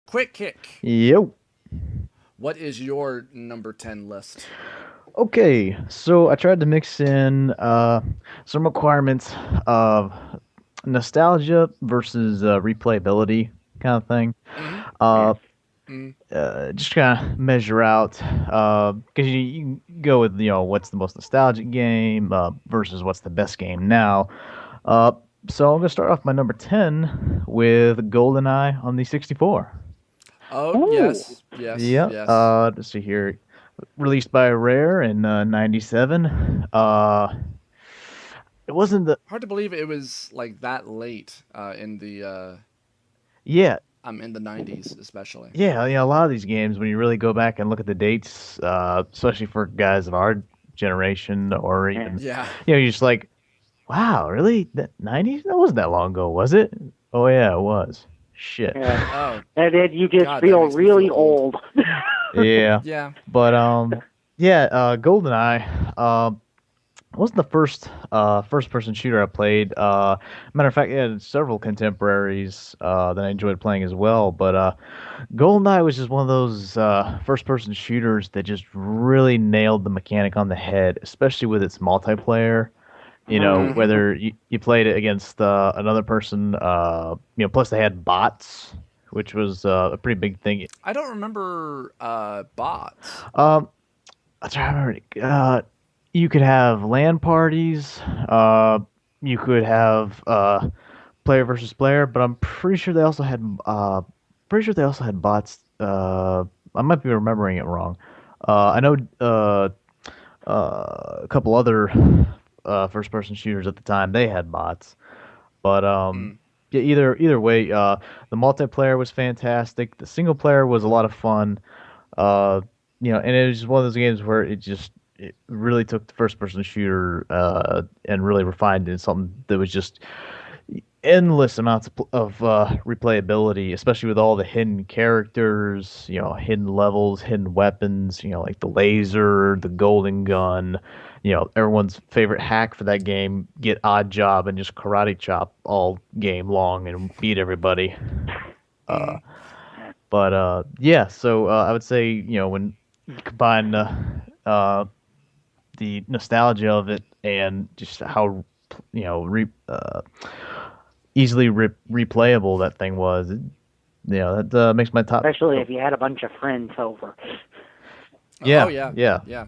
Quick Kick. Yo. What is your number 10 list? Okay, so I tried to mix in some requirements of nostalgia versus replayability kind of thing. Mm-hmm. Uh, Mm-hmm. just kind of measure out because you go with what's the most nostalgic game versus what's the best game now. Uh, so I'm gonna start off my number 10 with GoldenEye on the 64. Oh, Ooh, yes. Yes. Yep. Yes. Let's see here. Released by Rare in '97. It wasn't the Hard to believe it was like that late yeah in the 90s especially. yeah a lot of these games when you really go back and look at the dates, especially for guys of our generation or yeah. even Yeah. you're just like, wow, really? That '90s? That wasn't that long ago, was it? Oh yeah, it was. Shit. Yeah. Oh, And then you just God, that feel makes me feel really old. old. Yeah, Yeah. but yeah, GoldenEye. Wasn't the first person shooter I played. Matter of fact, it had several contemporaries that I enjoyed playing as well. But GoldenEye was just one of those first person shooters that just really nailed the mechanic on the head, especially with its multiplayer. Mm-hmm. Whether you played it against another person, plus they had bots, which was a pretty big thing. I don't remember bots. Um, I'm trying to remember. You could have LAN parties. You could have player versus player, but I'm pretty sure they also had bots. I might be remembering it wrong. I know a couple other first person shooters at the time they had bots, but Mm. yeah, either way, the multiplayer was fantastic. The single player was a lot of fun. Uh, and it was just one of those games where it really took the first person shooter and really refined it into something that was just endless amounts of replayability, especially with all the hidden characters, hidden levels, hidden weapons, like the laser, the golden gun, everyone's favorite hack for that game, get odd job and just karate chop all game long and beat everybody. Mm-hmm. Uh, but yeah, so I would say, when you combine the nostalgia of it and just how easily replayable that thing was. That makes my top. Especially if you had a bunch of friends over. Oh Yeah, yeah. yeah, Yeah.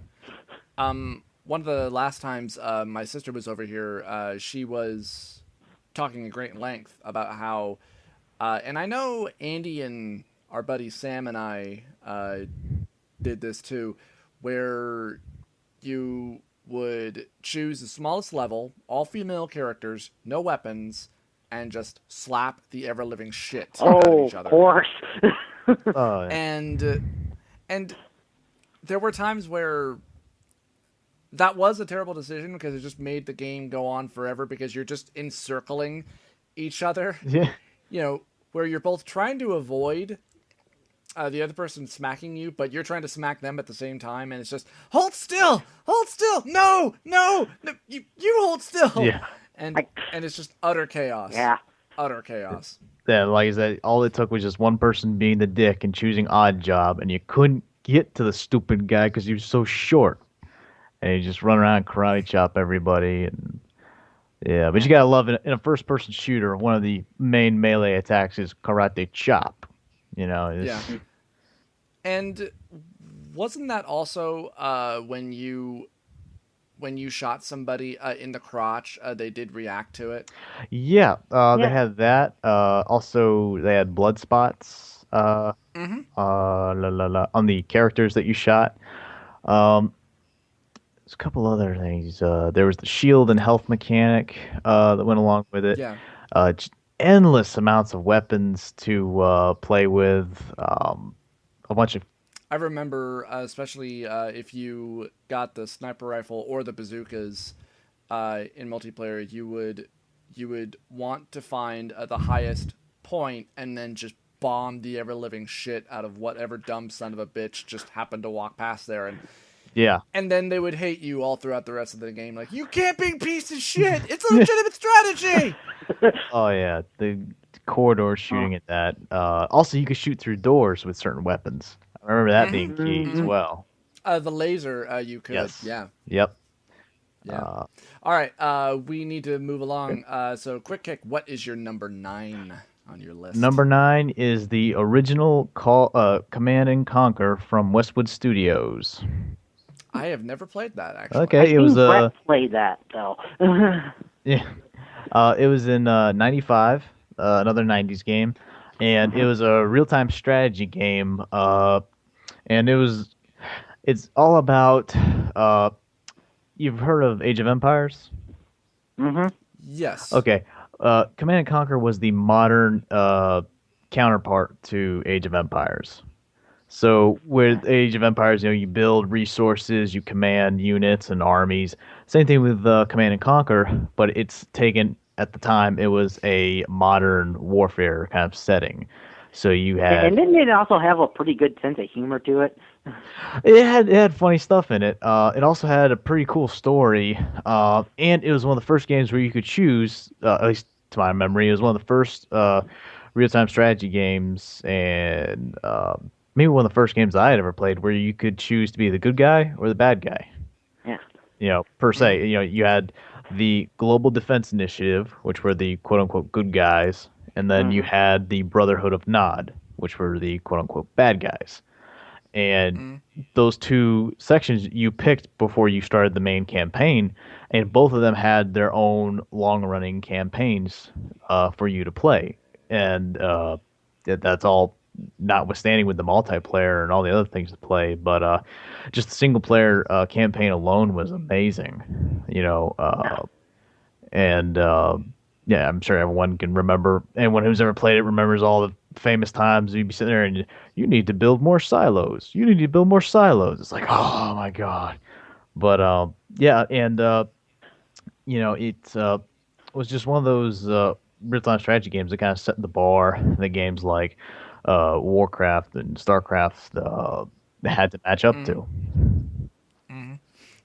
One of the last times my sister was over here, she was talking at great length about how, and I know Andy and our buddy Sam and I did this too, where you would choose the smallest level, all female characters, no weapons, and just slap the ever living shit out of Oh, each of other. course. yeah. And there were times where that was a terrible decision because it just made the game go on forever because you're just encircling each other, Yeah, you know, where you're both trying to avoid the other person smacking you, but you're trying to smack them at the same time, and it's just hold still, no, you hold still, yeah. and I, and it's just utter chaos, yeah. utter chaos. Yeah, like I said, all it took was just one person being the dick and choosing odd job, and you couldn't get to the stupid guy because he was so short, and he just run around and karate chop everybody. And yeah, but you gotta love it in a first person shooter. One of the main melee attacks is karate chop. Yeah, It's and wasn't that also when you shot somebody in the crotch, they did react to it. yeah. They Yeah. had that. Also, they had blood spots. Mm-hmm. On the characters that you shot. Um, there's a couple other things. There was the shield and health mechanic that went along with it. Yeah, Just endless amounts of weapons to play with. A bunch of I remember, especially if you got the sniper rifle or the bazookas in multiplayer, you would want to find the highest point and then just bomb the ever living shit out of whatever dumb son of a bitch just happened to walk past there, yeah, and then they would hate you all throughout the rest of the game. Like, you camping piece of shit! It's a legitimate strategy. oh yeah, the corridors shooting at that. Also, you could shoot through doors with certain weapons. I remember that being key as Mm-hmm. well. The laser, you could. Yes. Yeah. Yep. Yeah. All right. We need to move along. So, quick kick. What is your number 9 on your list? Number 9 is the original Command and Conquer from Westwood Studios. I have never played that actually. Okay, I've it was seen Brett play that though. yeah, it was in '95, another '90s game, and it was a real-time strategy game. And it's all about. You've heard of Age of Empires? hmm Yes. Okay, Command and Conquer was the modern counterpart to Age of Empires. So with Age of Empires, you build resources, you command units and armies. Same thing with Command and Conquer, but it's taken at the time it was a modern warfare kind of setting. So you And had didn't it also have a pretty good sense of humor to it? it had funny stuff in it. It also had a pretty cool story, and it was one of the first games where you could choose, at least to my memory, it was one of the first real-time strategy games, and maybe one of the first games I had ever played where you could choose to be the good guy or the bad guy. Yeah. Per se, you had the Global Defense Initiative, which were the quote-unquote good guys, and then you had the Brotherhood of Nod, which were the quote-unquote bad guys. And those two sections you picked before you started the main campaign, and both of them had their own long-running campaigns for you to play. And that's all notwithstanding with the multiplayer and all the other things to play. But just the single-player campaign alone was amazing. And yeah, I'm sure everyone can remember. Anyone who's ever played it remembers all the famous times you'd be sitting there and you need to build more silos. You need to build more silos. It's like, oh my god. But yeah, and it was just one of those real-time strategy games that kind of set the bar that games like Warcraft and Starcraft had to match up to.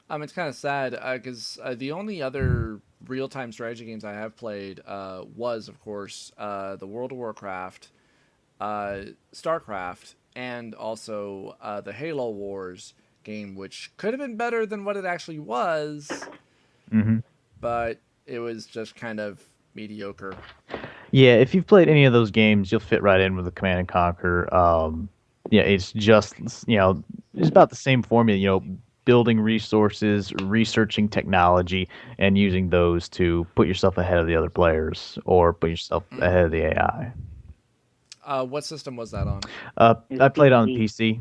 It's kind of sad because the only other real-time strategy games I have played was, of course, the World of Warcraft, StarCraft, and also the Halo Wars game, which could have been better than what it actually was, but it was just kind of mediocre. Yeah, if you've played any of those games, you'll fit right in with the Command and Conquer. Yeah, it's just it's about the same formula. Building resources, researching technology, and using those to put yourself ahead of the other players or put yourself ahead of the AI. What system was that on? I played on PC.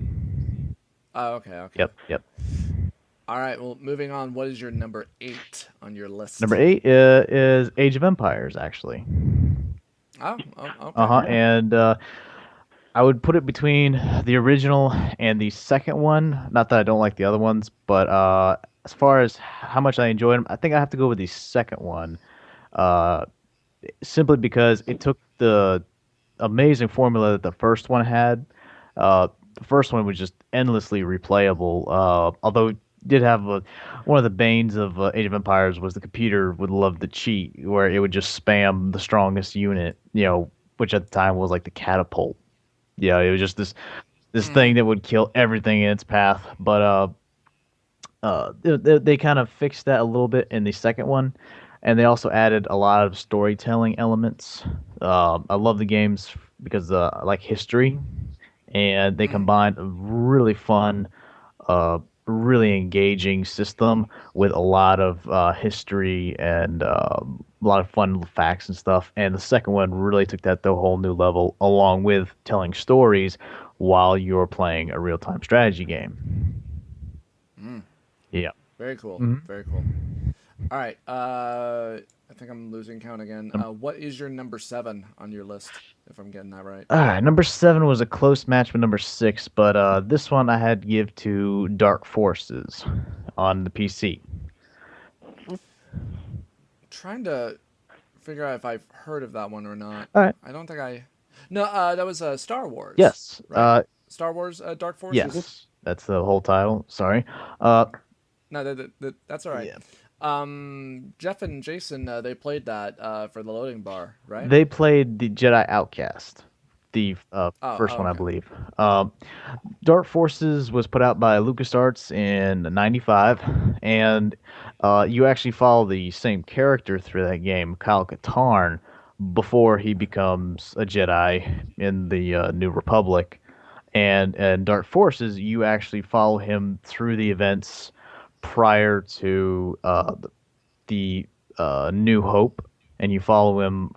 Oh, okay. Yep. All right, well, moving on. What is your number 8 on your list? Number 8 is Age of Empires, actually. Oh, okay. And I would put it between the original and the second one. Not that I don't like the other ones, but as far as how much I enjoyed them, I think I have to go with the second one. Simply because it took the amazing formula that the first one had. The first one was just endlessly replayable. Although it did have one of the banes of Age of Empires was the computer would love to cheat, where it would just spam the strongest unit, which at the time was like the catapult. Yeah, it was just this thing that would kill everything in its path. But they kind of fixed that a little bit in the second one, and they also added a lot of storytelling elements. I love the games because I like history, and they combined a really fun, really engaging system with a lot of history and a lot of fun facts and stuff. And the second one really took that to a whole new level, along with telling stories while you're playing a real-time strategy game. Yeah. Very cool. Very cool. All right. I think I'm losing count again. What is your number 7 on your list, if I'm getting that right? All right, number 7 was a close match with number 6, but this one I had to give to Dark Forces on the PC. Trying to figure out if I've heard of that one or not. All right. I don't think I. No, that was Star Wars. Yes. Right? Star Wars Dark Forces? Yes. That's the whole title. Sorry. No, that's all right. Jeff and Jason, they played that for the loading bar, right? They played the Jedi Outcast, the Oh, first one, I okay. believe. Um, Dark Forces was put out by LucasArts in '95, and you actually follow the same character through that game, Kyle Katarn, before he becomes a Jedi in the New Republic. And Dark Forces, you actually follow him through the events prior to the New Hope, and you follow him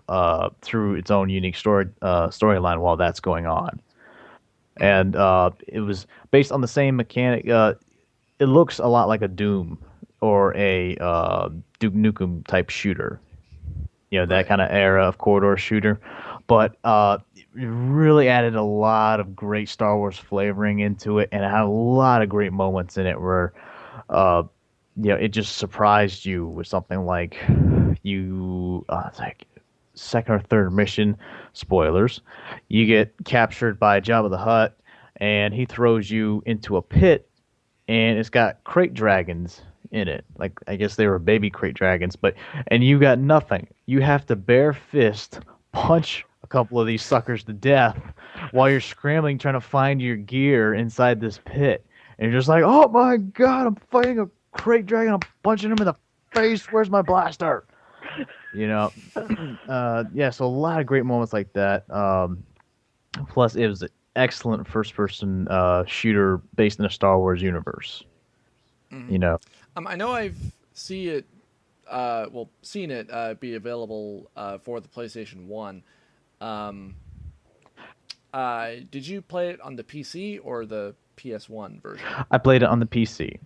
through its own unique storyline while that's going on. Mm, And it was based on the same mechanic. It looks a lot like a Doom or a Duke Nukem type shooter. You know, that right. kind of era of corridor shooter, but it really added a lot of great Star Wars flavoring into it, and it had a lot of great moments in it where uh, it just surprised you with something like it's like second or third mission, spoilers, you get captured by Jabba the Hutt, and he throws you into a pit, and it's got crate dragons in it. Like I guess they were baby crate dragons, and you got nothing. You have to bare fist punch a couple of these suckers to death while you're scrambling trying to find your gear inside this pit. And you're just like, oh my god, I'm fighting a crate dragon. I'm punching him in the face. Where's my blaster? You know, yeah. So a lot of great moments like that. Plus, it was an excellent first-person shooter based in a Star Wars universe. Hmm. You know, I know I've see it, seen it be available for the PlayStation One. Um, did you play it on the PC or the PS1 version? I played it on the PC.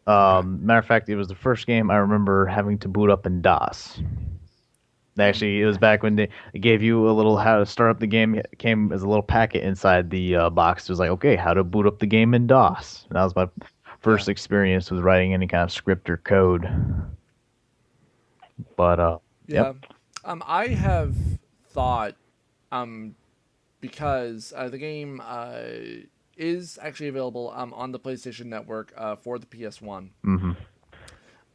Okay. Matter of fact, it was the first game I remember having to boot up in DOS. Mm, Actually, it was okay. back when they gave you a little how to start up the game. It came as a little packet inside the box. It was like, okay, how to boot up the game in DOS. And that was my Yeah. first experience with writing any kind of script or code. But yep. Yeah. I have thought, um, because the game is actually available on the PlayStation Network for the PS1. Hmm.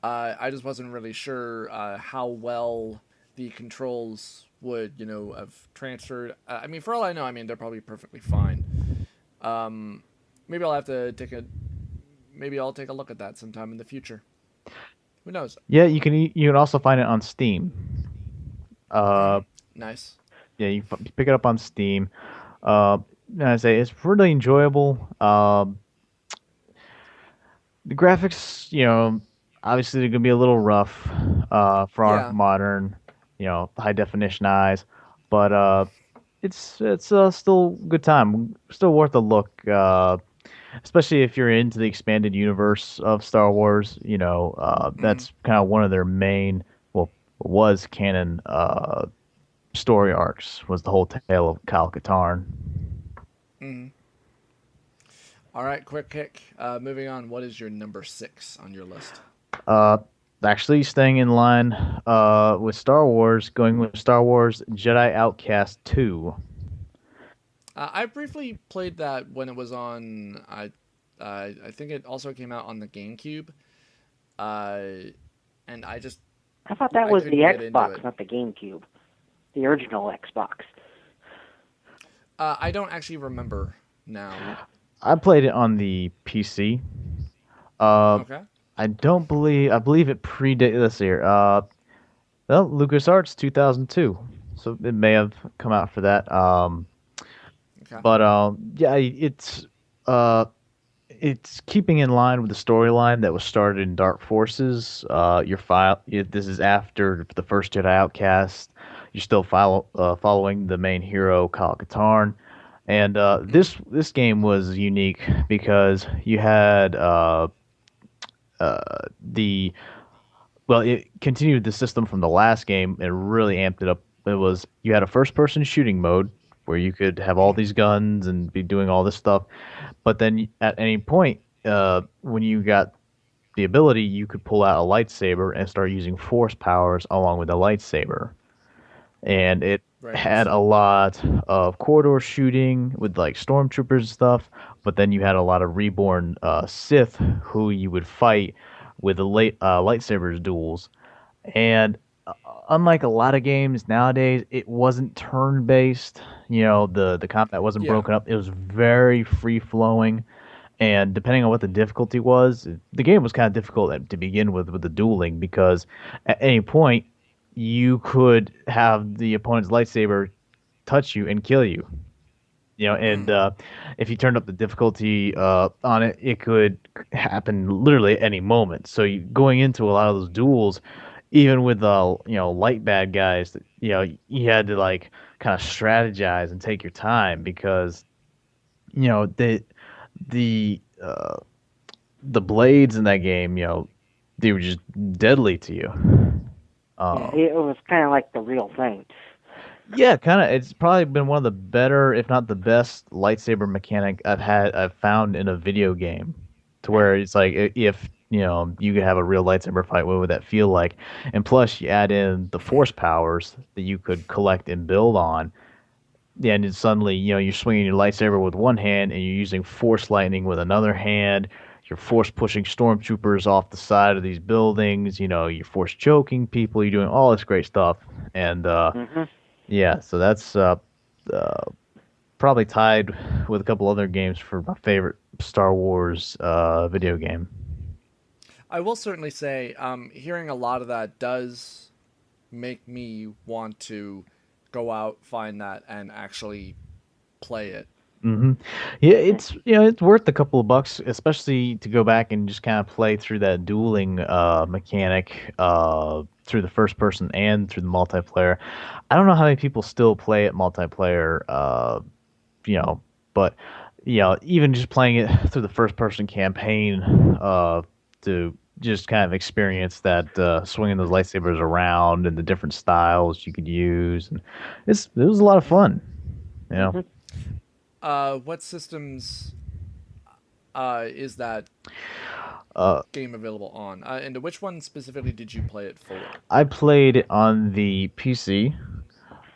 I just wasn't really sure how well the controls would, have transferred. I mean, for all I know, I mean they're probably perfectly fine. Um, maybe I'll have to maybe I'll take a look at that sometime in the future. Who knows? Yeah, you can also find it on Steam. Uh, Nice. yeah, you pick it up on Steam. Uh, and I say it's really enjoyable. The graphics, obviously they're gonna be a little rough for our Yeah. modern, high definition eyes, but it's still a good time, still worth a look, especially if you're into the expanded universe of Star Wars. Mm, That's kind of one of their main, well, was canon story arcs was the whole tale of Kyle Katarn. mm. All right, quick kick. Moving on. What is your number 6 on your list? Uh, Actually, staying in line with Star Wars, going with Star Wars Jedi Outcast 2. I briefly played that when it was on. I think it also came out on the GameCube. Uh, and I thought that I was the couldn't get into Xbox, it. not the GameCube. The original Xbox. I don't actually remember now. I played it on the PC. Uh, Okay. I believe it predates this year. Well, LucasArts 2002, so it may have come out for that. Okay. But yeah, uh, it's keeping in line with the storyline that was started in Dark Forces. This is after the first Jedi Outcast. You're still following the main hero, Kyle Katarn, and Mm, this game was unique because you had the well, it continued the system from the last game and really amped it up. It was you had a first-person shooting mode where you could have all mm, these guns and be doing all this stuff, but then at any point, when you got the ability, you could pull out a lightsaber and start using force powers along with the lightsaber. And it had right. a lot of corridor shooting with like stormtroopers and stuff, but then you had a lot of reborn Sith who you would fight with the lightsabers duels. And unlike a lot of games nowadays, it wasn't turn based. The combat wasn't Yeah. broken up. It was very free flowing, and depending on what the difficulty was, the game was kind of difficult to begin with the dueling because at any point you could have the opponent's lightsaber touch you and kill you. And if you turned up the difficulty on it, it could happen literally at any moment. So going into a lot of those duels, even with light bad guys, you had to like kind of strategize and take your time because the the uh, the blades in that game, they were just deadly to you. Yeah, Um, it was kind of like the real thing. Yeah, kind of. It's probably been one of the better, if not the best, lightsaber mechanic I've found in a video game. To where it's like if you could have a real lightsaber fight, what would that feel like? And plus, you add in the force powers that you could collect and build on. Yeah, and then suddenly you're swinging your lightsaber with one hand and you're using force lightning with another hand. You're force pushing stormtroopers off the side of these buildings. You're force choking people. You're doing all this great stuff, and Hmm. yeah, so that's uh, probably tied with a couple other games for my favorite Star Wars video game. I will certainly say, hearing a lot of that does make me want to go out, find that, and actually play it. hmm Yeah, it's worth a couple of bucks, especially to go back and just kind of play through that dueling mechanic through the first person and through the multiplayer. I don't know how many people still play it multiplayer, you know, but even just playing it through the first person campaign to just kind of experience that swinging those lightsabers around and the different styles you could use, and it was a lot of fun. You know. Hmm. What systems is that Uh, game available on? And which one specifically did you play it for? I played it on the PC,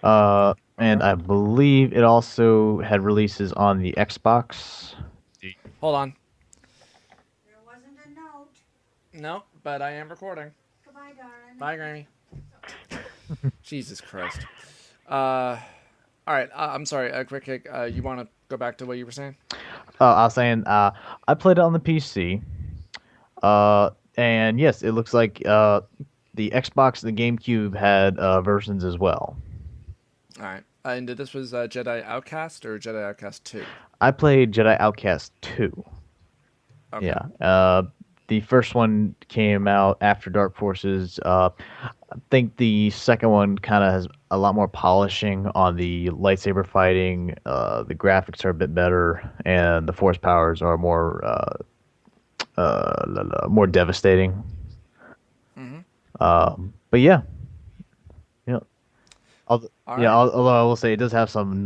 and Okay. I believe it also had releases on the Xbox. Hold on. There wasn't a note. No, but I am recording. Goodbye, darling. Bye, Grammy. Jesus Christ. Uh, all right. I'm sorry. Quick kick. You want to go back to what you were saying? I was saying, I played it on the PC, and yes, it looks like the Xbox and the GameCube had versions as well. All right. And this was Jedi Outcast or Jedi Outcast 2? I played Jedi Outcast 2. Okay. Yeah. The first one came out after Dark Forces. I think the second one kind of has a lot more polishing on the lightsaber fighting. The graphics are a bit better, and the force powers are more devastating. Mm-hmm. But yeah, yeah, All right. Although I will say it does have some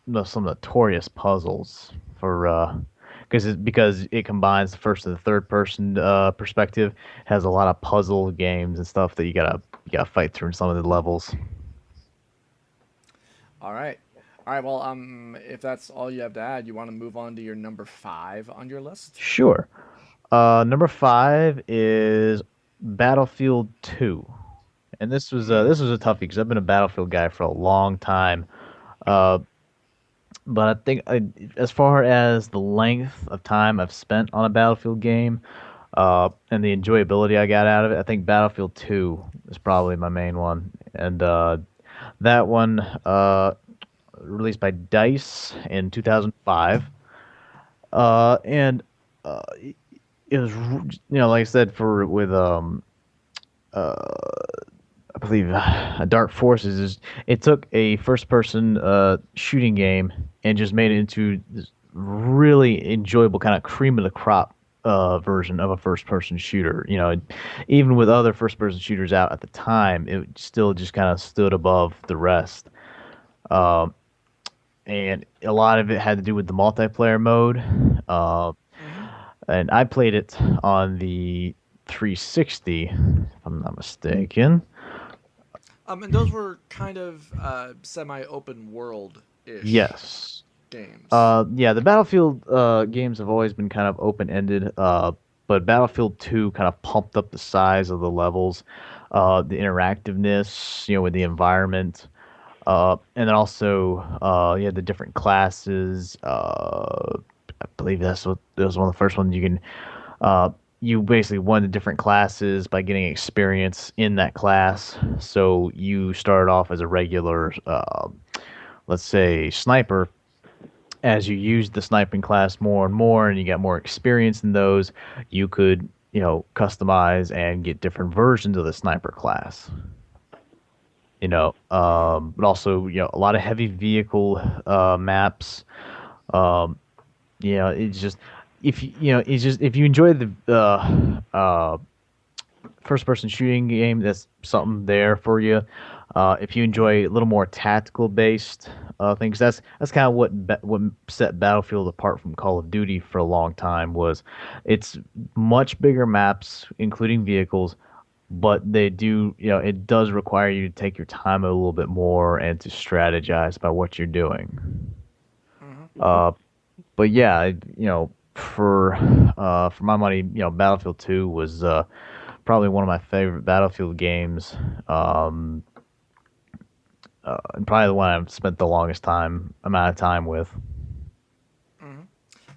notorious puzzles for because it combines the first and the third person perspective. Has a lot of puzzle games and stuff that you gotta fight through in some of the levels. All right. All right. Well, if that's all you have to add, you want to move on to your number 5 on your list? Sure. Number five is Battlefield 2, and this was a toughie because I've been a Battlefield guy for a long time. Uh, but I think as far as the length of time I've spent on a Battlefield game, and the enjoyability I got out of it, I think Battlefield 2 is probably my main one. And that one released by Dice in 2005. And it was, like I said, for with I believe Dark Forces is it took a first person shooting game and just made it into this really enjoyable kind of cream of the crop version of a first person shooter. Even with other first person shooters out at the time, it still just kind of stood above the rest. Um, and a lot of it had to do with the multiplayer mode. Uh, Mm-hmm. and I played it on the 360, if I'm not mistaken. And those were kind of semi-open world-ish Yes. games. Yeah, the Battlefield games have always been kind of open-ended. but Battlefield 2 kind of pumped up the size of the levels, the interactiveness, with the environment, and then also you had the different classes. I believe that was one of the first ones you can. Uh, you basically won the different classes by getting experience in that class. So you started off as a regular, let's say, sniper. As you used the sniping class more and more, and you got more experience in those, you could, customize and get different versions of the sniper class. But also, a lot of heavy vehicle maps. Um, it's just if you enjoy the first person shooting game, that's something there for you. If you enjoy a little more tactical based things, that's kind of what set Battlefield apart from Call of Duty for a long time. Was it's much bigger maps, including vehicles, but they do, it does require you to take your time a little bit more and to strategize about what you're doing. Uh, but yeah, for my money, Battlefield 2 was probably one of my favorite Battlefield games, and probably the one I've spent the longest amount of time with.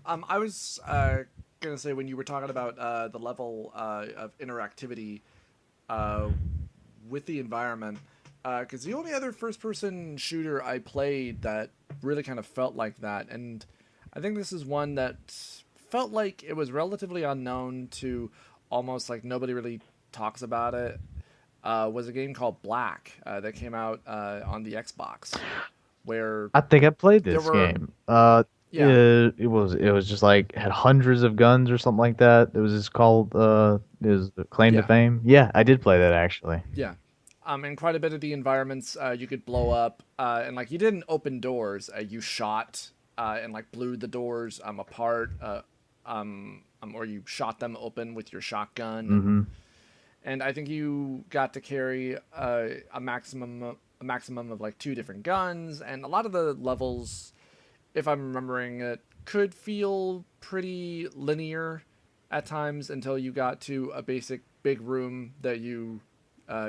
I was gonna say when you were talking about the level of interactivity uh, with the environment, because the only other first-person shooter I played that really kind of felt like that, and I think this is one that felt like it was relatively unknown to almost like nobody really talks about it, was a game called Black that came out on the Xbox, where I think I played there this were game. yeah It was just like had hundreds of guns or something like that. It was just called is Claim to yeah Fame. Yeah, I did play that actually. yeah and quite a bit of the environments you could blow up, and like you didn't open doors, you shot and like blew the doors apart, or you shot them open with your shotgun, Hmm. and I think you got to carry a maximum of like two different guns, and a lot of the levels, if I'm remembering it, could feel pretty linear at times until you got to a basic big room that you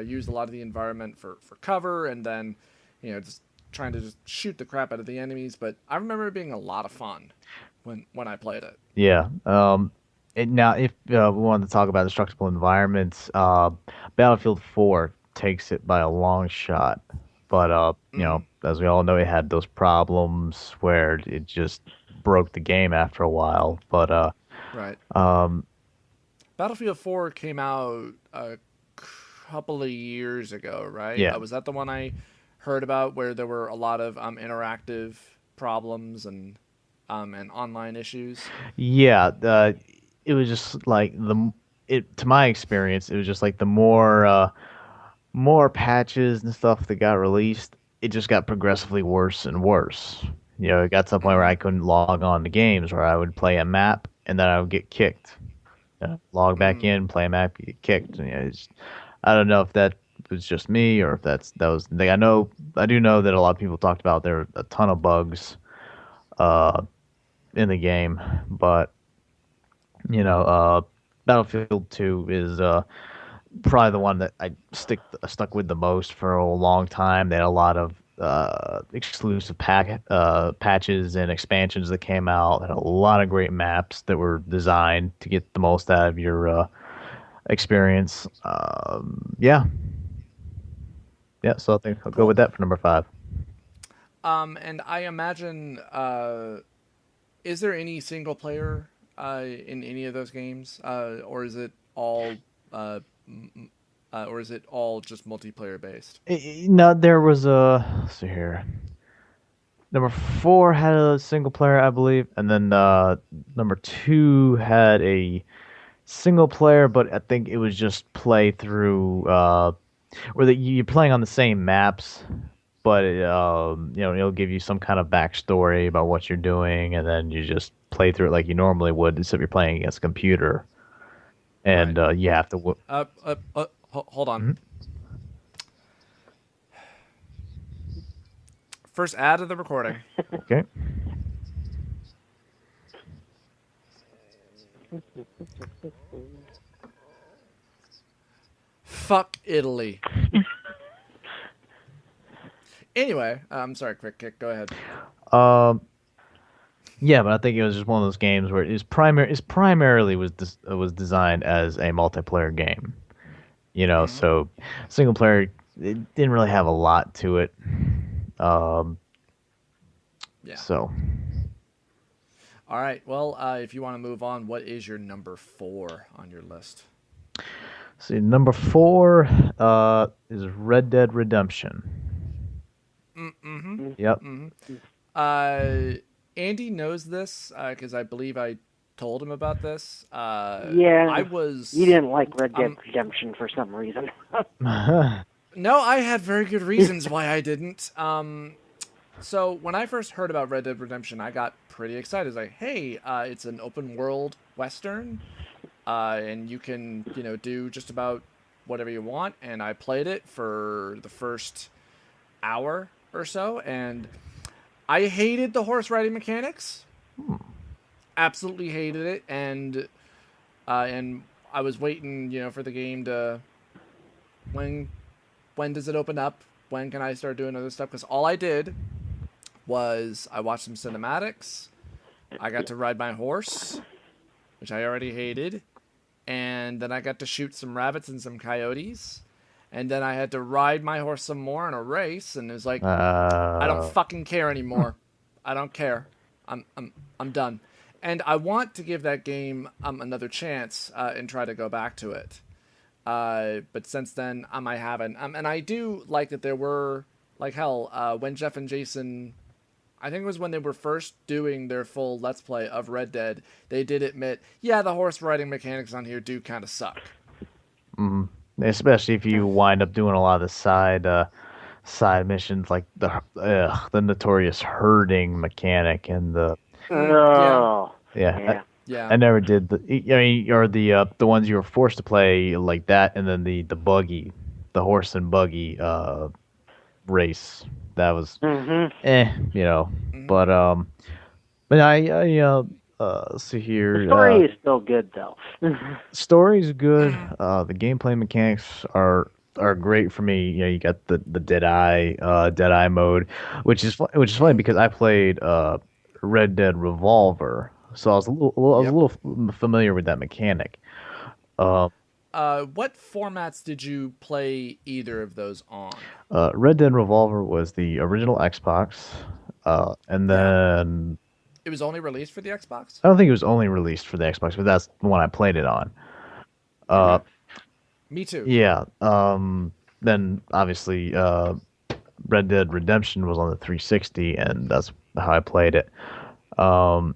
used a lot of the environment for cover, and then just trying to just shoot the crap out of the enemies. But I remember it being a lot of fun when I played it. Yeah. Now, if we wanted to talk about destructible environments, Battlefield 4 takes it by a long shot. But as we all know, it had those problems where it just broke the game after a while. But Right. um, Battlefield 4 came out a couple of years ago, right? yeah, Was that the one I heard about where there were a lot of interactive problems and online issues? yeah, it was just like to my experience, it was just like the more patches and stuff that got released, it just got progressively worse and worse. It got to the point where I couldn't log on to games, where I would play a map and then I would get kicked. Log back in, play a map, you get kicked. I don't know if that was just me or if that was the thing. I do know that a lot of people talked about there were a ton of bugs uh, in the game, but Battlefield 2 is probably the one that I stuck with the most for a long time. They had a lot of exclusive patches and expansions that came out. Had a lot of great maps that were designed to get the most out of your experience. Yeah, yeah. So I think I'll go Cool. with that for number 5. And I imagine, is there any single player in any of those games, or is it all, or is it all just multiplayer based? No, there was a. Let's see here. Number 4 had a single player, I believe, and then number 2 had a single player, but I think it was just play through where you're playing on the same maps, but it'll give you some kind of backstory about what you're doing, and then you just play through it like you normally would, except you're playing against a computer, Right. and you have to. Hold on. Mhm. First ad of the recording. Okay. Fuck Italy. Anyway, I'm sorry, Quick Kick. Go ahead. Um, yeah, but I think it was just one of those games where primarily was designed as a multiplayer game. So single player it didn't really have a lot to it. Um, Yeah. so All right. Well, if you want to move on, what is your number 4 on your list? see, number 4 is Red Dead Redemption. Mm-hmm. Yep. Mm-hmm. Andy knows this because I believe I told him about this. Yeah. I was. You didn't like Red Dead Redemption for some reason. No, I had very good reasons why I didn't. So when I first heard about Red Dead Redemption, I got pretty excited. I was like, hey, it's an open world Western, and you can, do just about whatever you want. And I played it for the first hour or so, and I hated the horse riding mechanics. Absolutely hated it, and I was waiting, for the game to when does it open up? When can I start doing other stuff? Because all I did was I watched some cinematics. I got to ride my horse, which I already hated, and then I got to shoot some rabbits and some coyotes, and then I had to ride my horse some more in a race, and it was like, I don't fucking care anymore. I don't care. I'm done. And I want to give that game another chance and try to go back to it. But since then, I haven't. And I do like that there were, like hell, when Jeff and Jason, I think it was when they were first doing their full Let's Play of Red Dead, they did admit, yeah, the horse riding mechanics on here do kind of suck. Mm-hmm. Especially if you wind up doing a lot of the side missions, like the notorious herding mechanic and the Oh. yeah. Yeah. I never did or the ones you were forced to play like that, and then the horse and buggy race. That was but let's see here. The story is still good though. Story's good. The gameplay mechanics are great for me. You got the Dead Eye mode, which is funny because I played Red Dead Revolver, so I was a little familiar with that mechanic. What formats did you play either of those on? Red Dead Revolver was the original Xbox, and then it was only released for the Xbox? I don't think it was only released for the Xbox, but that's the one I played it on. Okay. Me too. Yeah. Then obviously, Red Dead Redemption was on the 360, and that's how I played it. Yeah,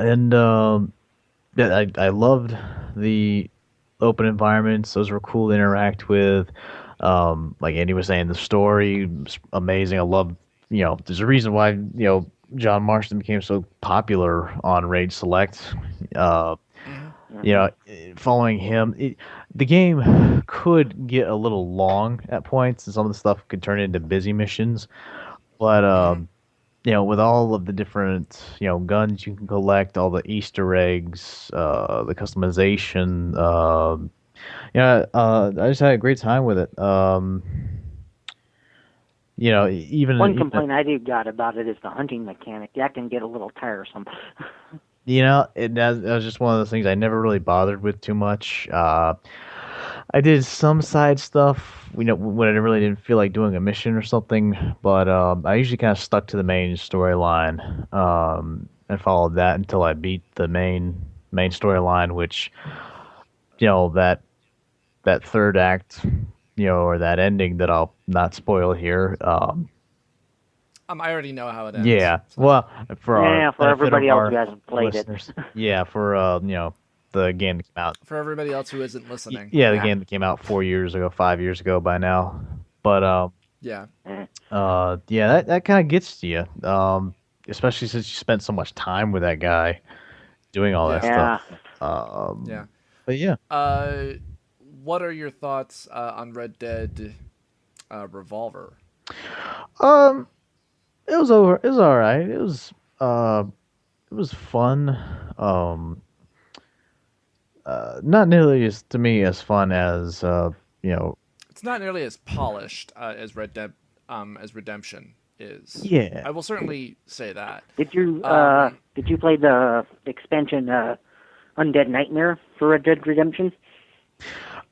and I loved the open environments. Those were cool to interact with. Like Andy was saying, the story was amazing. I love, there's a reason why, John Marston became so popular on Raid Select. Following him, the game could get a little long at points, and some of the stuff could turn into busy missions. But with all of the different, guns you can collect, all the Easter eggs, the customization, I just had a great time with it. Even one complaint I do got about it is the hunting mechanic. That can get a little tiresome. That was just one of those things I never really bothered with too much. I did some side stuff, when I really didn't feel like doing a mission or something, but I usually kind of stuck to the main storyline and followed that until I beat the main storyline, which, that third act, or that ending that I'll not spoil here. I already know how it ends. Yeah. So. Well, for everybody else who hasn't played listeners. Yeah, for the game that came out. For everybody else who isn't listening. The game that came out 5 years ago by now. But that kind of gets to you. Especially since you spent so much time with that guy doing all that stuff. But yeah. What are your thoughts on Red Dead Revolver? It was all right. It was was fun. Um, Not nearly as to me as fun as you know. It's not nearly as polished as Redemption is. Yeah. I will certainly say that. Did Um, you play the expansion Undead Nightmare for Red Dead Redemption?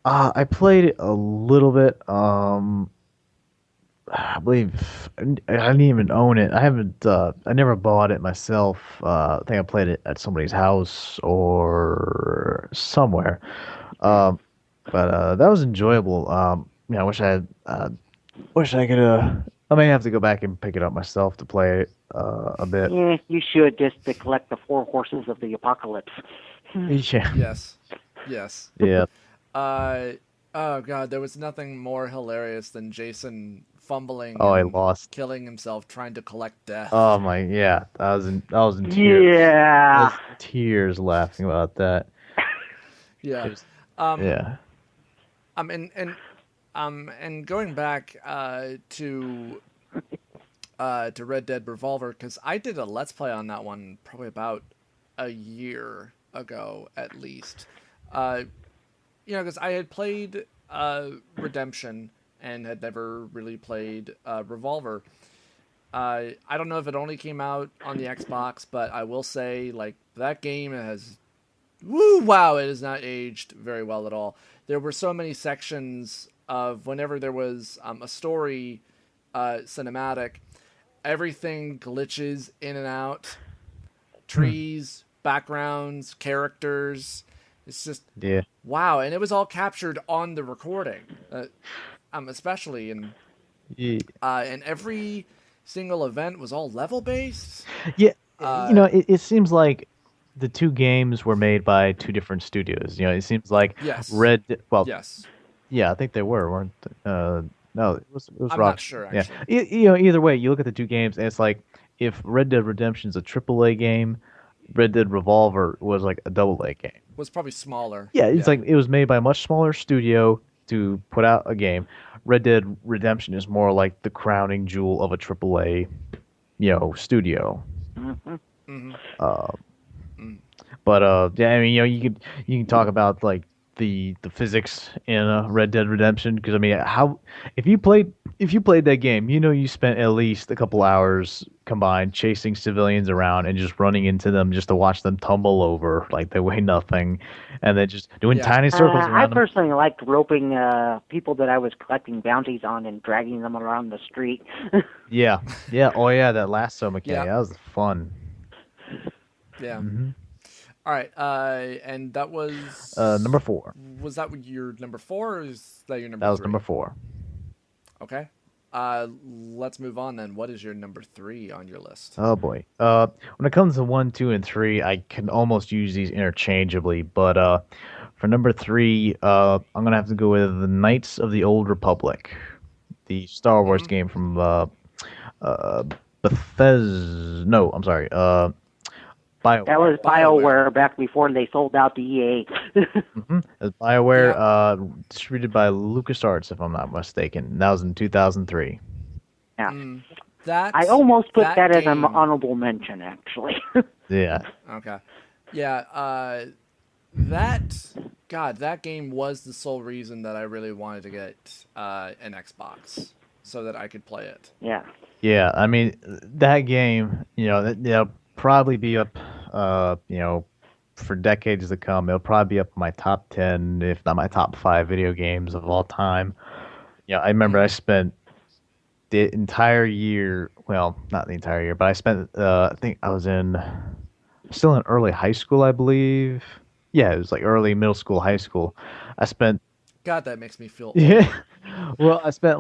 I played it a little bit. I believe I didn't even own it. I haven't. I never bought it myself. I think I played it at somebody's house or somewhere. Um, but that was enjoyable. I wish I had. Wish I could. I may have to go back and pick it up myself to play it a bit. Yeah, you should just to collect the four horses of the apocalypse. Yeah. yes, yes. Yeah. Uh, oh god, there was nothing more hilarious than Jason fumbling Oh, I and lost. killing himself trying to collect death. Oh my. Yeah. I was in tears. I Yeah. was in tears laughing about that. It Yeah. was. Um. Yeah. And going back to Red Dead Revolver, because I did a Let's Play on that one probably about a year ago at least. Uh, because I had played Redemption and had never really played Revolver. I don't know if it only came out on the Xbox, but I will say, like, that game has, wow, it has not aged very well at all. There were so many sections of whenever there was a story cinematic, everything glitches in and out, trees, backgrounds, characters. It's just, Yeah. wow, and it was all captured on the recording, especially Yeah. and every single event was all level based. Yeah, Uh, it seems like the two games were made by two different studios. It seems like yes, Well, yes, yeah, I think they were, weren't they? No, it was I'm not Rock. sure Yeah, actually. either way, you look at the two games, and it's like if Red Dead Redemption's a AAA game, Red Dead Revolver was like a AA game. Was probably smaller. Yeah, it's Yeah, like it was made by a much smaller studio to put out a game. Red Dead Redemption is more like the crowning jewel of a AAA, studio. Hmm. hmm Uh, mm. but yeah, I mean, you can talk about like the physics in Red Dead Redemption because I mean, how if you played that game, you spent at least a couple hours combined chasing civilians around and just running into them just to watch them tumble over like they weigh nothing, and then just doing Yeah. tiny circles I around them. personally liked roping people that I was collecting bounties on and dragging them around the street. Yeah, yeah, oh yeah, that lasso mechanic, Yeah. that was fun. Yeah. Hmm. All right. And that was Number 4. was that your number 4 or is that your number That was 3? number 4. Okay. Let's move on then. What is your number 3 on your list? Oh boy. When it comes to 1, 2, and 3, I can almost use these interchangeably, but for number 3, I'm gonna have to go with the Knights of the Old Republic, the Star Wars Hmm. game from uh, Bethesda. No, I'm sorry. Bio. That was BioWare. BioWare back before they sold out to EA. As BioWare, Yeah. distributed by LucasArts, if I'm not mistaken. That was in 2003. Yeah. Mm, that I almost put that as an game. honorable mention, actually. Yeah. Okay. Yeah. That game was the sole reason that I really wanted to get an Xbox so that I could play it. Yeah. Yeah, I mean that game, that'll probably be up, for decades to come. It'll probably be up in my top 10, if not my top 5 video games of all time. Yeah, I remember I spent the entire year, well, not the entire year, but I spent, I think I was still in early high school, I believe. Yeah, it was like early middle school, high school. I spent God, that makes me feel old. Yeah. Well, I spent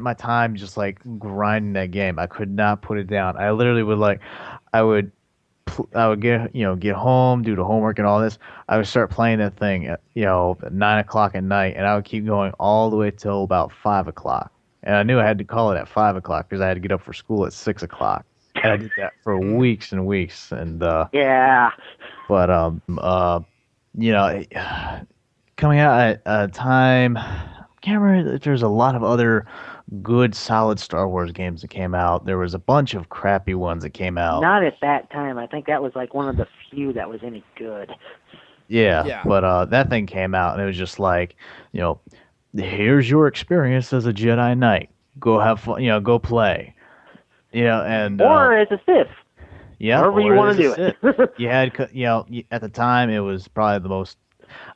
my time just like grinding that game. I could not put it down. I literally would like I would I would get home, do the homework and all this. I would start playing that thing at 9 o'clock at night, and I would keep going all the way till about 5 o'clock. And I knew I had to call it at 5 o'clock because I had to get up for school at 6 o'clock. And I did that for weeks and weeks. And Yeah. but you know, coming out at a time, I can't remember if there's a lot of other good, solid Star Wars games that came out. There was a bunch of crappy ones that came out. Not at that time. I think that was like one of the few that was any good. Yeah, Yeah. but that thing came out, and it was just like, you know, here's your experience as a Jedi Knight. Go have fun, go play. And Or as a Sith. yeah, however you or want as to a do it. Sith. You had, at the time, it was probably the most,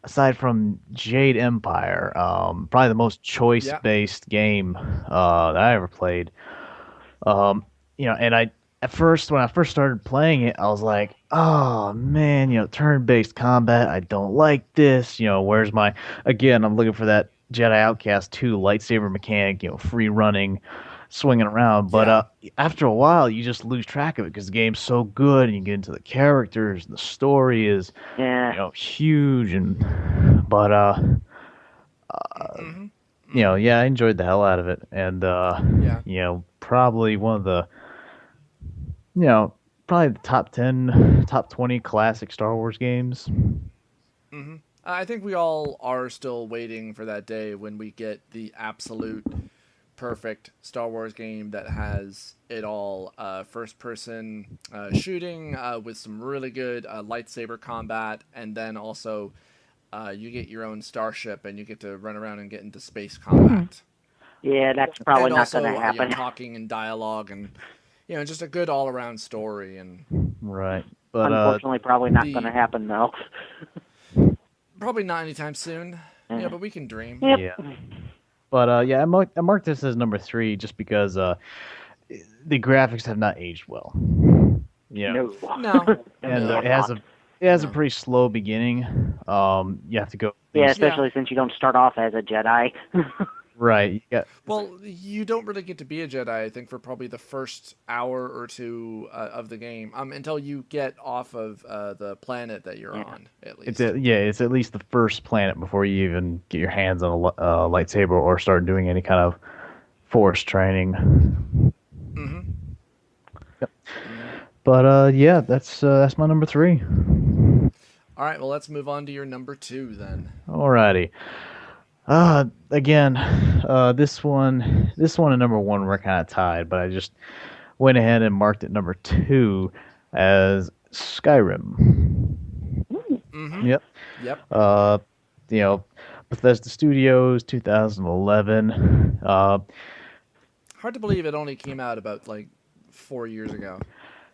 aside from Jade Empire, probably the most Yeah. choice-based game that I ever played. And at first, when I first started playing it, I was like, oh man, turn-based combat, I don't like this. Where's again, I'm looking for that Jedi Outcast 2 lightsaber mechanic, free running, swinging around. But Yeah. after a while, you just lose track of it because the game's so good, and you get into the characters, and the story is, Yeah. huge, but Hmm. yeah, I enjoyed the hell out of it, and Yeah. probably one of the probably the top 10, top 20 classic Star Wars games. Hmm. I think we all are still waiting for that day when we get the absolute perfect Star Wars game that has it all. First person shooting with some really good lightsaber combat, and then also you get your own starship and you get to run around and get into space combat. Yeah, that's probably And not also going to happen. talking and dialogue and just a good all around story. And Right. But Unfortunately, probably not the- going to happen, though. probably not anytime soon. Yeah, but we can dream. Yep. yeah. But yeah, I marked this as number 3 just because the graphics have not aged well. Yeah. No. No. And No. it has a pretty slow beginning. You have to go. Yeah, especially since you don't start off as a Jedi. Right. You got, Well, you don't really get to be a Jedi, I think, for probably the first hour or two of the game, until you get off of the planet that you're on, at least. it's at least the first planet before you even get your hands on a lightsaber or start doing any kind of force training. Mm-hmm. Yep. But yeah, that's my number 3. All right, well, let's move on to your number 2 then. Alrighty. Again, this one and number 1 were kind of tied, but I just went ahead and marked it number 2 as Skyrim. Mm-hmm. Yep. Yep. Bethesda Studios, 2011. Hard to believe it only came out about 4 years ago.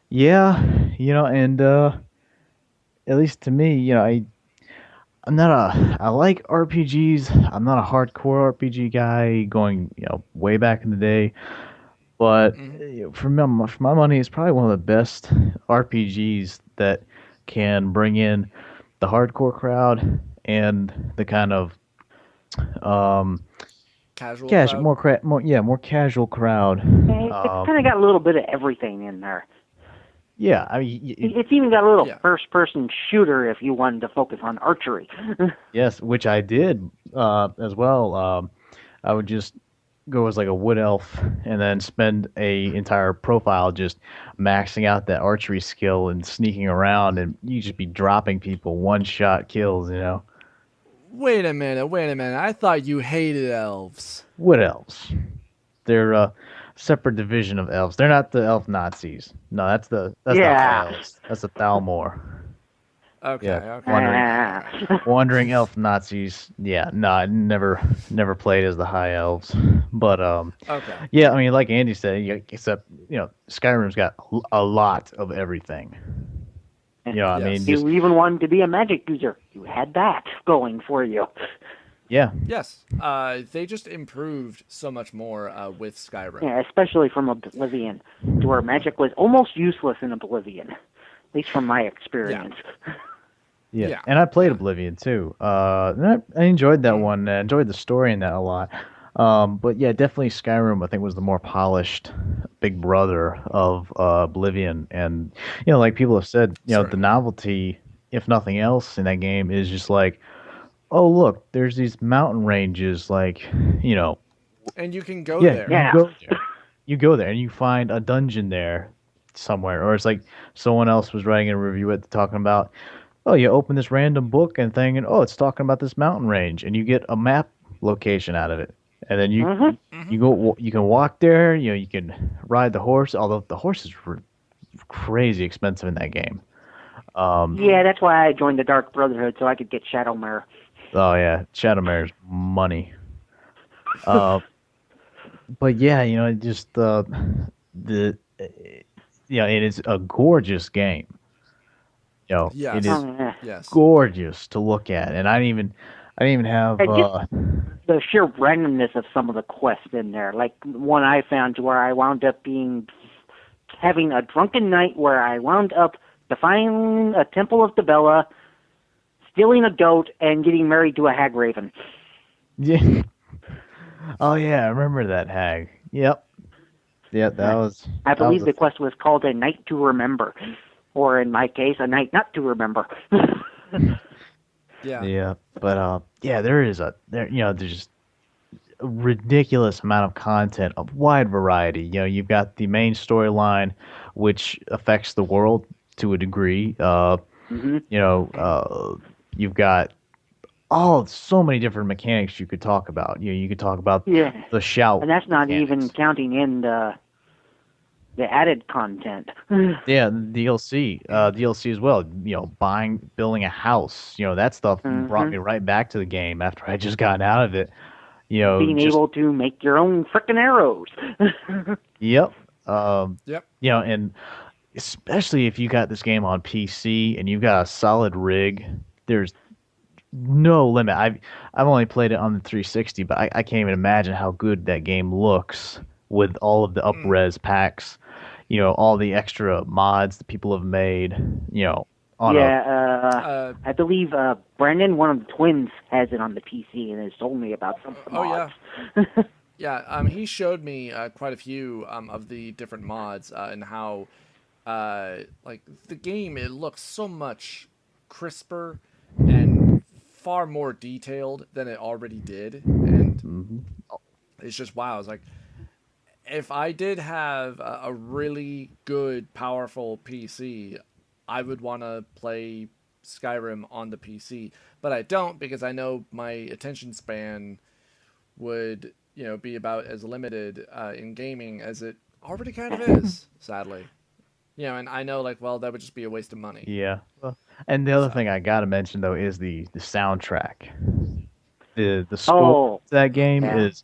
Yeah, and at least to me, I like RPGs. I'm not a hardcore RPG guy going, way back in the day. But for my money, it's probably one of the best RPGs that can bring in the hardcore crowd and the kind of Casual crowd? more casual crowd. It's kind of got a little bit of everything in there. Yeah, I mean, It's even got a little Yeah. first-person shooter if you wanted to focus on archery. yes, which I did as well. I would just go as like a wood elf and then spend a entire profile just maxing out that archery skill and sneaking around, and you just be dropping people one-shot kills. Wait a minute. I thought you hated elves. Wood elves. They're a separate division of elves. They're not the elf Nazis. No, that's the Yeah. high elves. That's the Thalmor. Okay, Yeah, okay. Wandering elf Nazis. Yeah, no, I never played as the high elves. But Okay. yeah, I mean, like Andy said, except Skyrim's got a lot of everything. I Yes. mean, You just even wanted to be a magic user. You had that going for you. yeah, Yes. They just improved so much more with Skyrim. Yeah, especially from Oblivion, to where magic was almost useless in Oblivion, at least from my experience. yeah, Yeah. and I played Oblivion too. And I enjoyed that one. I enjoyed the story in that a lot. But yeah, definitely Skyrim, I think, was the more polished big brother of Oblivion. And, like people have said, the Certainly. novelty, if nothing else, in that game is just like, oh, look, there's these mountain ranges, like, And you can go yeah, there. Yeah. you go there. You go there and you find a dungeon there somewhere. Or it's like someone else was writing a review it talking about, oh, you open this random book and thing, and oh, it's talking about this mountain range, and you get a map location out of it. and then you Mm-hmm. you go you can walk there. You can ride the horse. Although the horses were crazy expensive in that game. Yeah, that's why I joined the Dark Brotherhood so I could get Shadowmare. Oh yeah, Shadowmare's money. Uh, but yeah, it just the it is a gorgeous game. It is Yes. Oh, yeah. Yes. gorgeous to look at, and I didn't even have And just the sheer randomness of some of the quests in there. Like one I found where I wound up having a drunken night where I wound up defying a temple of Debella, stealing a goat, and getting married to a hag raven. yeah. Oh yeah, I remember that hag. Yep. Yep, I that was believe a the quest was called A Night to Remember, or in my case, A Night Not to Remember. Yeah. yeah, but yeah, there's just a ridiculous amount of content, a wide variety. You've got the main storyline, which affects the world to a degree. hmm You know, you've got so many different mechanics you could talk about. You could talk about Yeah, the shout and that's not even mechanics. counting in the added content. Yeah, the DLC as well. Building a house. That stuff brought hmm me right back to the game after I just got out of it. Being Just able to make your own frickin' arrows. yep. Um, Yep. and especially if you got this game on PC and you've got a solid rig, there's no limit. I've only played it on the 360, but I can't even imagine how good that game looks with all of the Mm. up-res packs, all the extra mods that people have made, on a Yeah, Uh. I believe Brandon, one of the twins, has it on the PC and has told me about some of the Oh mods. yeah. Yeah. He showed me quite a few of the different mods and how like the game, it looks so much crisper and far more detailed than it already did, and Mhm. it's just wow. It's like if I did have a really good, powerful PC, I would want to play Skyrim on the PC, but I don't because I know my attention span would be about as limited in gaming as it already kind of is, sadly. And I know like well that would just be a waste of money. Yeah. Well, and the other So thing I gotta mention though is the soundtrack. The score Oh, to that game yeah. is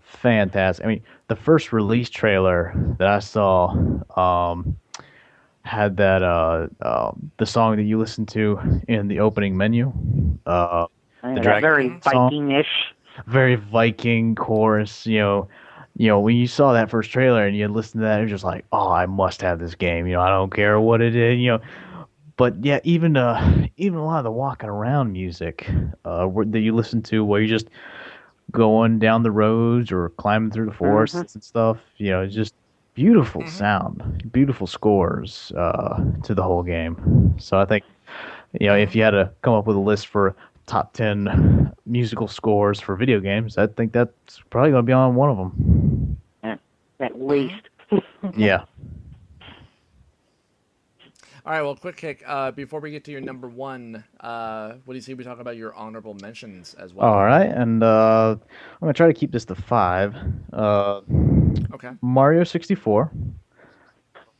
fantastic. I mean, the first release trailer that I saw had that the song that you listen to in the opening menu, the That Dragon very mhm. song, Viking-ish. very Viking chorus. When you saw that first trailer and you listened to that, you're just like, oh, I must have this game. I don't care what it is. But yeah, even a lot of the walking around music that you listen to, where you're just going down the roads or climbing through the hmm forests and stuff, it's just beautiful Mhm. sound, beautiful scores to the whole game. So I think if Mhm. you had to come up with a list for top 10 musical scores for video games, I think that's probably going to be on one of them. At Mhm. least. Yeah. All right, well, quick kick. Before we get to your number one, what do you see? We talk about your honorable mentions as well. All right, and I'm gonna try to keep this to five. Uh, Okay. Mario 64,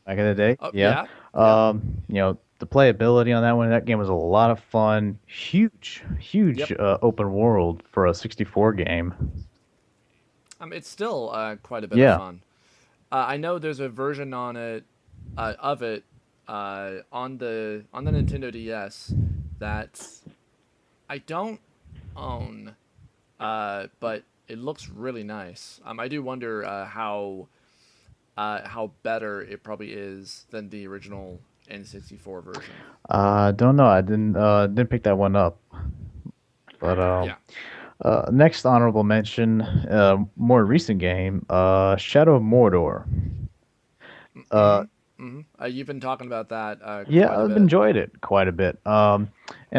back in the day, Oh yeah. yeah, yeah. The playability on that game was a lot of fun. Huge Yep. open world for a 64 game. It's still quite a bit of Yeah. fun. I know there's a version on it of it on the Nintendo DS that I don't own, but it looks really nice. I do wonder how better it probably is than the original N64 version. Don't know. I didn't pick that one up. But Yeah. next honorable mention, more recent game, Shadow of Mordor. Uh, Mm-hmm. Mm-hmm. You've been talking about that Yeah, quite a I've bit. enjoyed it quite a bit. And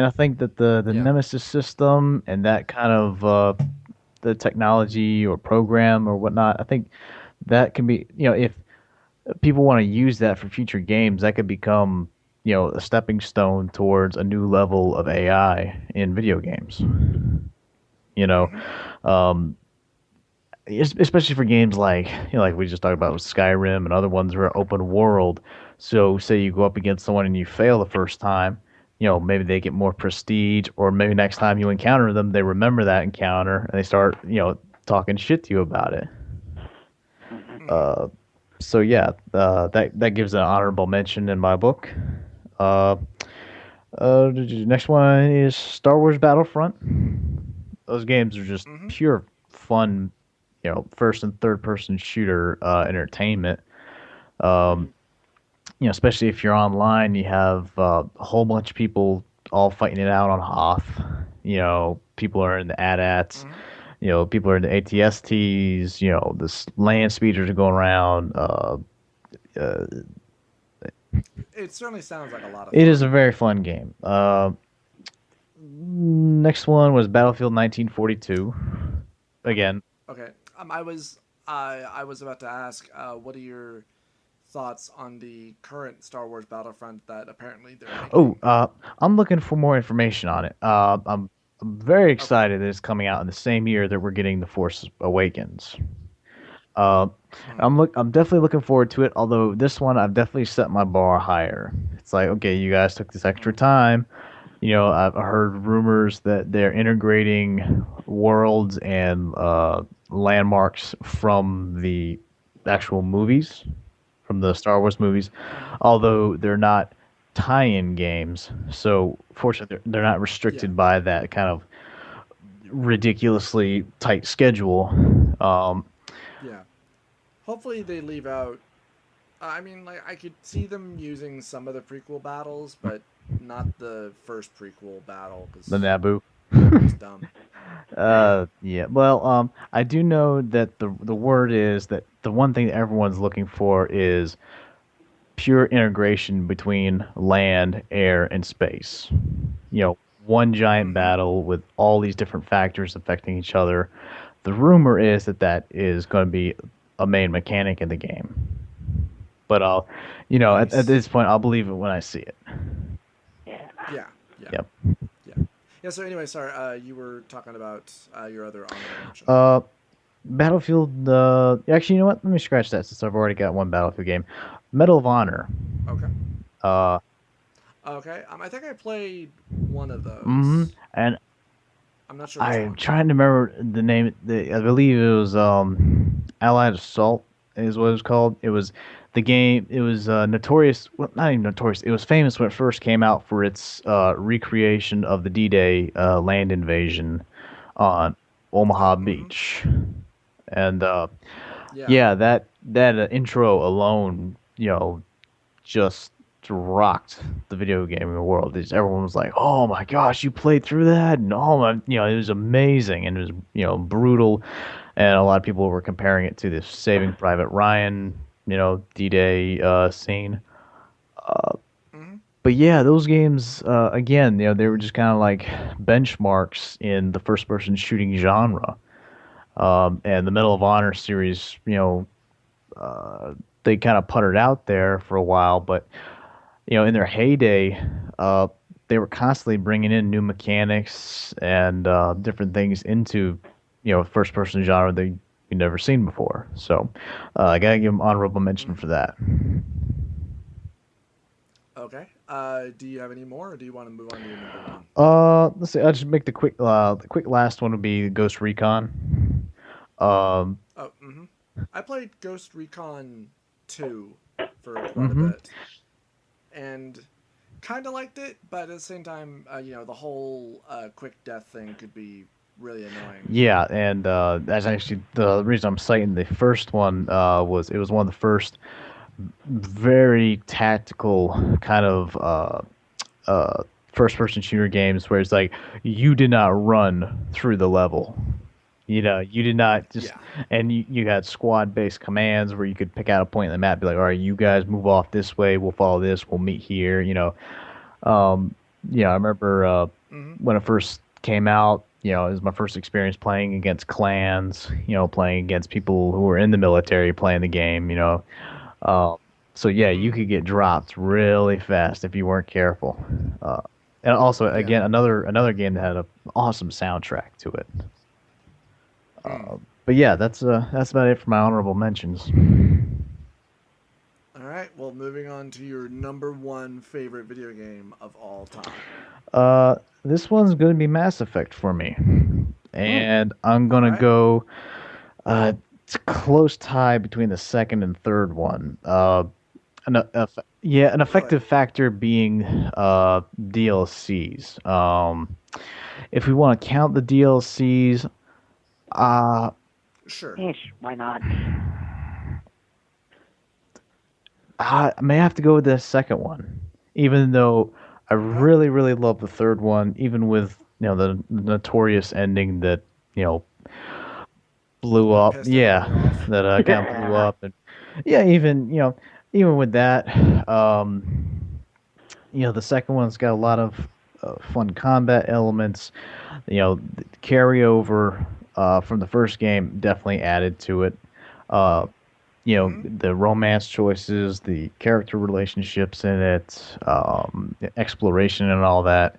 I think that the Yeah. Nemesis system and that kind of the technology or program or whatnot, I think that can be, if people want to use that for future games, that could become, a stepping stone towards a new level of AI in video games. You know, Mm-hmm. um, especially for games like like we just talked about with Skyrim and other ones that are open world. So say you go up against someone and you fail the first time, maybe they get more prestige, or maybe next time you encounter them, they remember that encounter and they start talking shit to you about it. Mhm. Hmm. Uh, so yeah, that gives an honorable mention in my book. Uh, Next one is Star Wars Battlefront. Those games are just Hmm. pure fun, first and third person shooter entertainment. Um, Especially if you're online, you have a whole bunch of people all fighting it out on Hoth. People are in the AT-ATs. Hmm. People are in the ATSTs. The land speeders are going around. Uh, It certainly sounds like a lot of it is a fun. very fun game. Next one was Battlefield 1942. Again, Okay. I was about to ask, what are your thoughts on the current Star Wars Battlefront that apparently they're oh, making? I'm looking for more information on it. I'm very Okay. excited that it's coming out in the same year that we're getting The Force Awakens. Uh, Hmm. I'm definitely looking forward to it. Although this one, I've definitely set my bar higher. It's like, okay, you guys took this extra Hmm. time. I've heard rumors that they're integrating worlds and landmarks from the actual movies, from the Star Wars movies, Hmm. although they're not tie-in games. So fortunately, they're not Yeah. restricted by that kind of ridiculously tight schedule. Um, Yeah. Hopefully they leave out. I mean, like I could see them using some of the prequel battles, but not the first prequel battle the because Naboo. that was dumb. Yeah. Yeah. Well, I do know that the word is that the one thing that everyone's looking for is pure integration between land, air, and space. One giant Hmm. battle with all these different factors affecting each other. The rumor is that that is going to be a main mechanic in the game. But at Nice. this point, I'll believe it when I see it. Yeah. Yeah. Yeah. Yep. Yeah. Yeah. So anyway, sorry. You were talking about your other honorable mention. Uh, Battlefield. Actually, you know what? Let me scratch that since I've already got one Battlefield game. Medal of Honor. Okay. Uh, Okay. I think I played one of hmm those. And I'm not sure which I'm one. trying to remember the name. I believe it was Allied Assault is what it was called. It was the game. It was notorious. Well, not even notorious. It was famous when it first came out for its recreation of the D-Day land invasion on Omaha Oh. Mm-hmm. Beach. And Yeah. yeah, that intro alone, just rocked the video gaming world. Everyone was like, "Oh my gosh, you played through that!" And oh my, it was amazing and it was brutal. And a lot of people were comparing it to the Saving Private Ryan, D-Day scene. Mm-hmm. But yeah, those games again, they were just kind of like benchmarks in the first-person shooting genre. And the Medal of Honor series, they kind of puttered out there for a while, but in their heyday, uh, they were constantly bringing in new mechanics and different things into, first person genre that we've never seen before. So I gotta give them honorable mention Mm-hmm. for that. Okay. Do you have any more, or do you want to move on to your number one? Let's see. I'll just make the quick last one would be Ghost Recon. Um, Oh. Mm-hmm. I played Ghost Recon 2 for quite a hmm bit, and kind of liked it, but at the same time, the whole quick death thing could be really annoying. Yeah, and that's actually the reason I'm citing the first one was it was one of the first very tactical kind of first person shooter games where it's like you did not run through the level. You did not just, Yeah. and you had squad based commands where you could pick out a point in the map, be like, all right, you guys move off this way, we'll follow this, we'll meet here. Um, I remember Mm-hmm. when it first came out, it was my first experience playing against clans, playing against people who were in the military playing the game. Uh, so yeah, you Mm-hmm. could get dropped really fast if you weren't careful. Uh, and also, Yeah. again, another game that had an awesome soundtrack to it. Mm. But yeah, that's about it for my honorable mentions. All right. Well, moving on to your number one favorite video game of all time. Uh, this one's gonna be Mass Effect for me, Hmm. and I'm All gonna right. go. It's a close tie between the second and third one. Yeah, an Really? effective factor being DLCs. If we want to count the DLCs, uh, Sure. Ish, why not? I may have to go with the second one, even though I Okay. really love the third one, even with the notorious ending that you know blew That up. pissed everybody Yeah, off. that kind of blew Yeah. up, and yeah, even with that, the second one's got a lot of fun combat elements. The carryover from the first game definitely added to it. Uh, Mm-hmm. the romance choices, the character relationships in it, exploration and all that.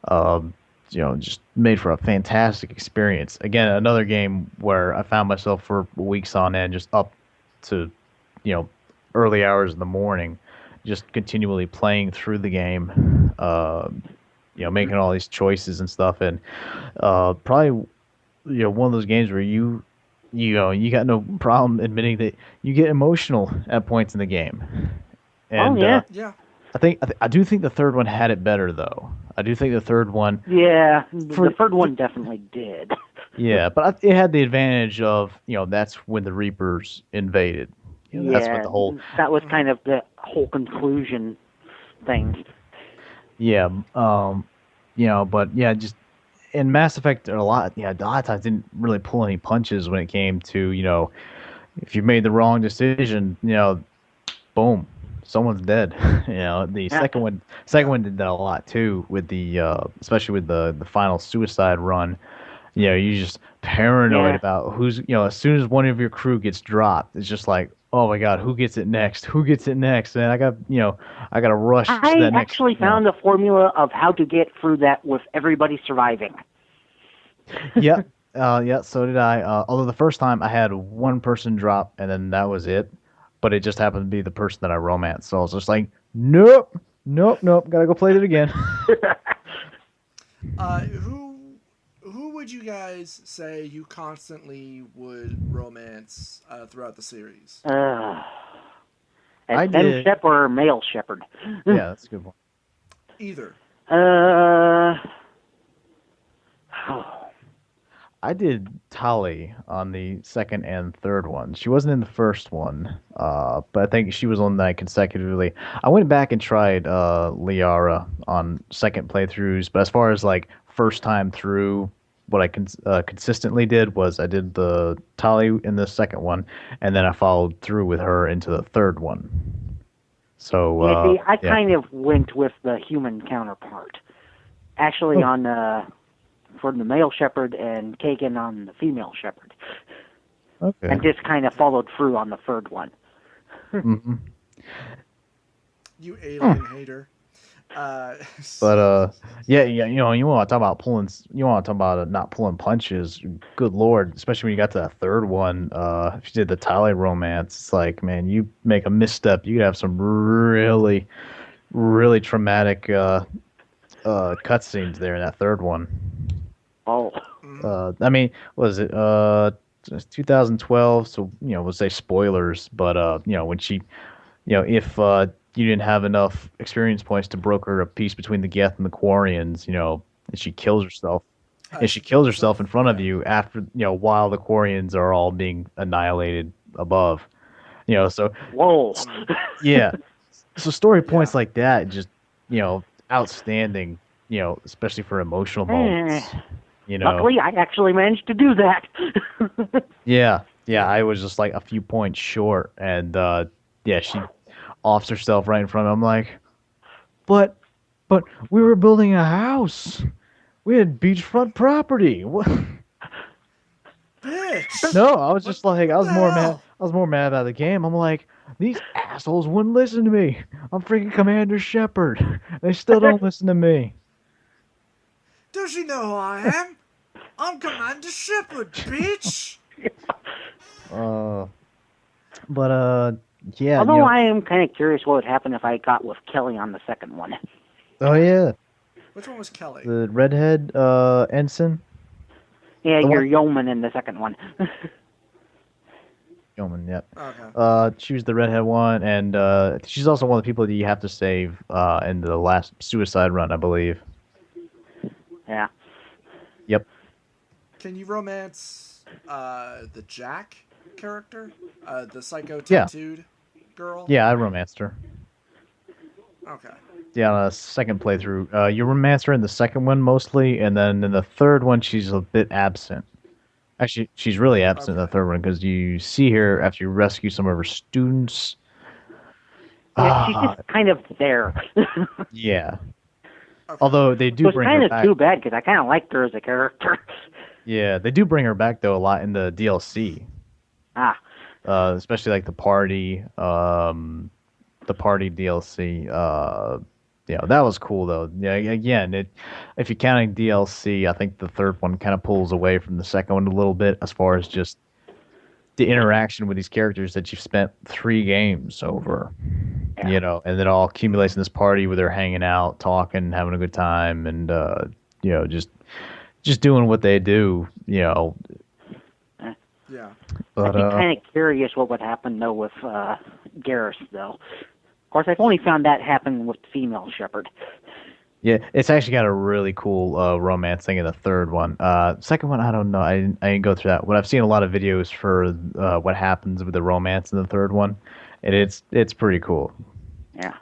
Um, just made for a fantastic experience. Again, another game where I found myself for weeks on end, just up to, you know, early hours in the morning, just continually playing through the game. Making all these choices and stuff, and probably one of those games where you got no problem admitting that you get emotional at points in the game, Oh and yeah. Yeah. I do think the third one had it better though. I do think the third one Yeah. The for third one definitely did. yeah, but it had the advantage of that's when the Reapers invaded. That's when Yeah, the whole that was kind of the whole conclusion thing. yeah but yeah just in Mass Effect a lot of times didn't really pull any punches when it came to if you made the wrong decision boom, someone's dead. The Yeah. second Yeah. one did that a lot too, with the especially with the final suicide run. You're just paranoid Yeah. about as soon as one of your crew gets dropped, it's just like, oh my god, who gets it next? Who gets it next? And I got to rush to I that next. actually found the formula of how to get through that with everybody surviving. Yep. Yeah, so did I. Although the first time I had one person drop and then that was it, but it just happened to be the person that I romanced. So I was just like, nope, nope, gotta go play it again. Who would you guys say you constantly would romance throughout the series? Uh, I a femme did. shep or male shepherd? Yeah, that's a good one. Either. Uh, I did Tali on the second and third one. She wasn't in the first one, but I think she was on that consecutively. I went back and tried Liara on second playthroughs, but as far as like first time through, what I consistently did was I did the Tali in the second one, and then I followed through with her into the third one. So yeah, see, I yeah. kind of went with the human counterpart. Actually, Oh, on for the male shepherd and Kagan on the female shepherd, okay. and just kind of followed through on the third one. Hmm. You alien hater. Uh, But yeah, you want to talk about you want to talk about not pulling punches. Good lord, especially when you got to that third one. If you did the Tali romance, it's like, man, you make a misstep, you could have some really traumatic cutscenes there in that third one. Oh, mhm. I mean, what was it 2012? So we'll say spoilers, but when she if you didn't have enough experience points to broker a peace between the Geth and the Quarians, and she kills herself. And she She kills kills herself herself. in front of Yeah. you after, while the Quarians are all being annihilated above. So whoa. Mm, yeah. So story yeah. points like that, just, outstanding, especially for emotional Eh, moments. You know, Luckily, I actually managed to do that. yeah, Yeah. I was just like a few points short, and yeah, she offs herself right in front of me. I'm like, but But we were building a house. We had beachfront property. What? Bitch. No, I was just like, What the hell? I was more mad about the game. I'm like, these assholes wouldn't listen to me. I'm freaking Commander Shepard. They still don't listen to me. Don't you know who I am? I'm Commander Shepard, bitch. But yeah, Although I am kind of curious what would happen if I got with Kelly on the second one. oh yeah, Which one was Kelly? the redhead ensign. Yeah, The your one- yeoman in the second one. Yeoman, yep. Okay. She was the redhead one, and she's also one of the people that you have to save in the last suicide run, I believe. Yeah. Yep. Can you romance the Jack character? The psycho Yeah. tattooed girl? Yeah, I romanced her. Okay. Yeah, on a second playthrough. You romance her in the second one mostly, and then in the third one, she's a bit absent. Actually, she's really absent in the Okay. third one because you see her after you rescue some of her students. Yeah, she's just kind of there. Yeah. Okay. Although they do So it's bring kind her of back. too bad because I kind of liked her as a character. Yeah, they do bring her back though a lot in the DLC. Ah, Especially like the party DLC. That was cool though. Yeah, again, if you're counting DLC, I think the third one kind of pulls away from the second one a little bit as far as just the interaction with these characters that you've spent 3 games over. yeah. And it all accumulates in this party where they're hanging out, talking, having a good time, and just doing what they do. Yeah. But I'd be kind of curious what would happen though with Garrus though. Of course, I've only found that happen with the female shepherd. yeah, it's actually got a really cool romance thing in the third one. Second one, I don't know. I didn't go through that. But I've seen a lot of videos for what happens with the romance in the third one, and it's pretty cool. Yeah.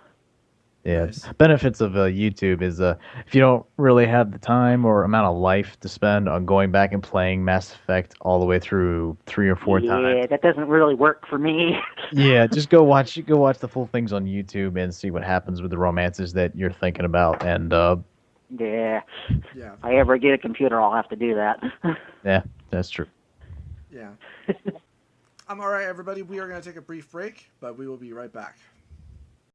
Yeah, Nice. benefits of YouTube is if you don't really have the time or amount of life to spend on going back and playing Mass Effect all the way through 3 or 4 Yeah, times. that doesn't really work for me. Yeah, just go watch the full things on YouTube and see what happens with the romances that you're thinking about. And Yeah. Yeah. If I ever get a computer, I'll have to do that. yeah, that's true. Yeah. All right, everybody. We are going to take a brief break, but we will be right back.